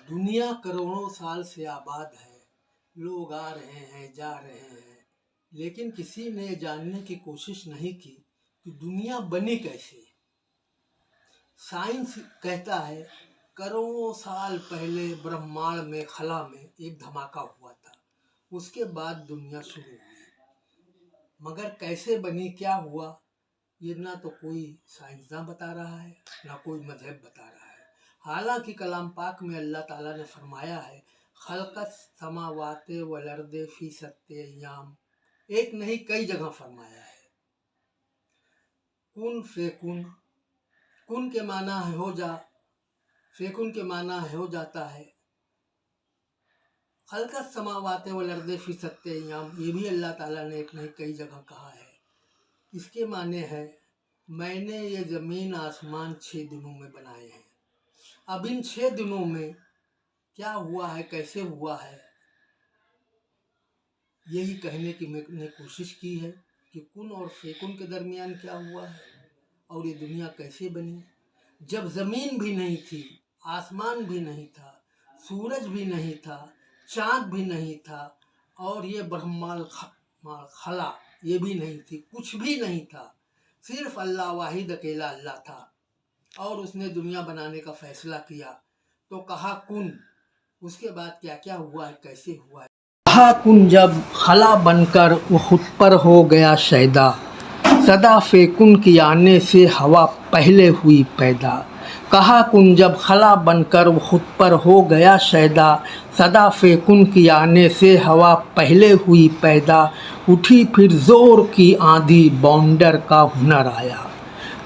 دنیا کروڑوں سال سے آباد ہے، لوگ آ رہے ہیں جا رہے ہیں، لیکن کسی نے جاننے کی کوشش نہیں کی کہ دنیا بنی کیسے۔ سائنس کہتا ہے کروڑوں سال پہلے برہمانڈ میں خلا میں ایک دھماکہ ہوا تھا، اس کے بعد دنیا شروع ہوئی۔ مگر کیسے بنی، کیا ہوا، یہ نہ تو کوئی سائنسداں بتا رہا ہے نہ کوئی مذہب بتا رہا ہے۔ حالانکہ کلام پاک میں اللہ تعالیٰ نے فرمایا ہے خلق السماوات والارض فی ستۃ ایام، ایک نہیں کئی جگہ فرمایا ہے۔ کن فیکن، کن کے معنی ہے ہو جا، فیکن کے معنی ہے ہو جاتا ہے۔ خلق السماوات والارض فی ستۃ ایام، یہ بھی اللہ تعالیٰ نے ایک نہیں کئی جگہ کہا ہے۔ اس کے معنی ہے میں نے یہ زمین آسمان 6 دنوں میں بنائے ہیں۔ اب ان 6 دنوں میں کیا ہوا ہے، کیسے ہوا ہے، یہی کہنے کی میں نے کوشش کی ہے کہ کن اور فیکن کے درمیان کیا ہوا ہے اور یہ دنیا کیسے بنی۔ جب زمین بھی نہیں تھی، آسمان بھی نہیں تھا، سورج بھی نہیں تھا، چاند بھی نہیں تھا، اور یہ برہمانڈ خلا یہ بھی نہیں تھی، کچھ بھی نہیں تھا، صرف اللہ واحد اکیلا اللہ تھا، اور اس نے دنیا بنانے کا فیصلہ کیا تو کہا کن۔ اس کے بعد کیا کیا ہوا ہے، کیسے ہوا ہے۔ کہا کن جب خلا بن کر وہ خود پر ہو گیا شیدا، صدا فیکن کی آنے سے ہوا پہلے ہوئی پیدا۔ کہا کن جب خلا بن کر وہ خود پر ہو گیا شیدا، صدا فیکن کی آنے سے ہوا پہلے ہوئی پیدا۔ اٹھی پھر زور کی آندھی بونڈر کا ہنر آیا،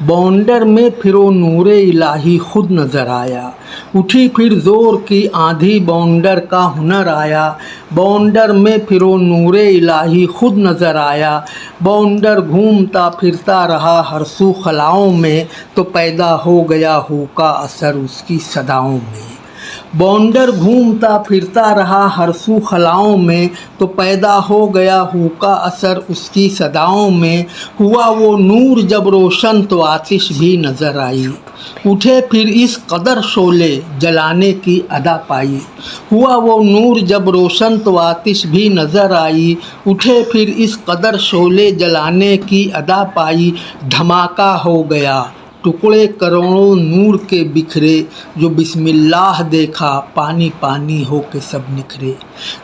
بونڈر میں پھر وہ نور الہی خود نظر آیا۔ اٹھی پھر زور کی آندھی بونڈر کا ہنر آیا، بونڈر میں پھر وہ نور الہی خود نظر آیا۔ بونڈر گھومتا پھرتا رہا ہر سو خلاؤں میں، تو پیدا ہو گیا ہو کا اثر اس کی صداؤں میں۔ بونڈر گھومتا پھرتا رہا ہر سو خلاؤں میں، تو پیدا ہو گیا ہو کا اثر اس کی صداؤں میں۔ ہوا وہ نور جب روشن تو آتش بھی نظر آئی، اٹھے پھر اس قدر شعلے جلانے کی ادا پائی۔ ہوا وہ نور جب روشن تو آتش بھی نظر آئی، اٹھے پھر اس قدر شعلے جلانے کی ادا پائی۔ دھماکہ ہو گیا ٹکڑے کروڑوں نور کے بکھرے، جو بسم اللہ دیکھا پانی پانی ہو کے سب نکھرے۔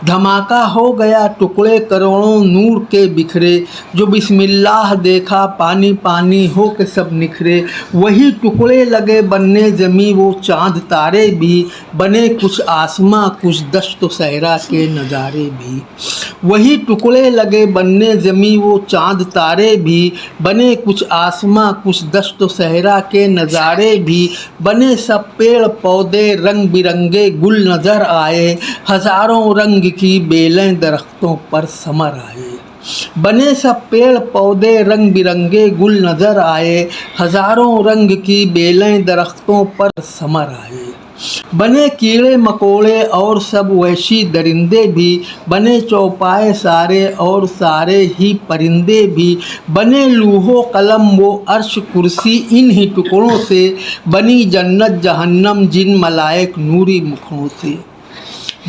دھماکہ ہو گیا ٹکڑے کروڑوں نور کے بکھرے، جو بسم اللہ دیکھا پانی پانی ہو کے سب نکھرے۔ وہی ٹکڑے لگے بننے زمیں وہ چاند تارے بھی، بنے کچھ آسماں کچھ دشت و صحرا کے نظارے بھی۔ وہی ٹکڑے لگے بننے زمیں وہ چاند تارے بھی، بنے کچھ آسماں کچھ دشت و صحرا کے نظارے بھی۔ بنے سب پیڑ پودے رنگ برنگے گل نظر آئے، ہزاروں رنگ کی بیلیں درختوں پر ثمر آئے۔ بنے سب پیڑ پودے رنگ برنگے گل نظر آئے، ہزاروں رنگ کی بیلیں درختوں پر ثمر آئے۔ بنے کیڑے مکوڑے اور سب وحشی درندے بھی، بنے چوپائے سارے اور سارے ہی پرندے بھی۔ بنے لوح و قلم و عرش کرسی انہی ٹکڑوں سے، بنی جنت جہنم جن ملائک نوری مکھوں سے۔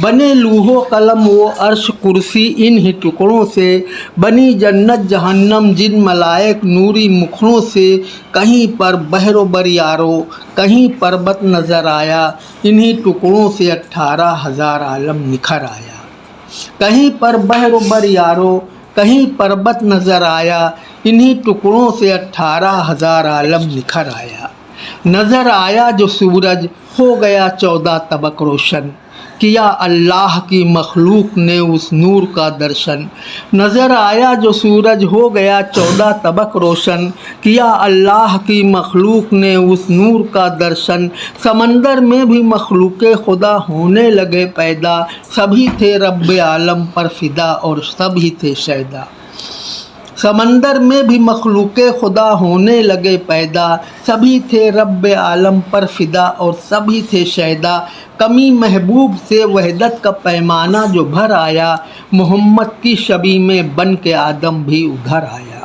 بنے لوح و قلم و عرش کرسی انہی ٹکڑوں سے، بنی جنت جہنم جن ملائک نوری مکھوں سے۔ کہیں پر بحر و بریارو کہیں پربت نظر آیا، انہی ٹکڑوں سے 18,000 عالم نکھر آیا۔ کہیں پر بحر و بریارو کہیں پربت نظر آیا، انہی ٹکڑوں سے 18,000 عالم نکھر آیا۔ نظر آیا جو سورج ہو گیا 14 طبق روشن، کیا اللہ کی مخلوق نے اس نور کا درشن۔ نظر آیا جو سورج ہو گیا 14 طبق روشن، کیا اللہ کی مخلوق نے اس نور کا درشن۔ سمندر میں بھی مخلوق خدا ہونے لگے پیدا، سبھی تھے رب عالم پر فدا اور سبھی تھے شیدا۔ سمندر میں بھی مخلوق خدا ہونے لگے پیدا، سبھی تھے رب عالم پر فدا اور سبھی تھے شیدا۔ کمی محبوب سے وحدت کا پیمانہ جو بھر آیا، محمد کی شبیہ میں بن کے آدم بھی ادھر آیا۔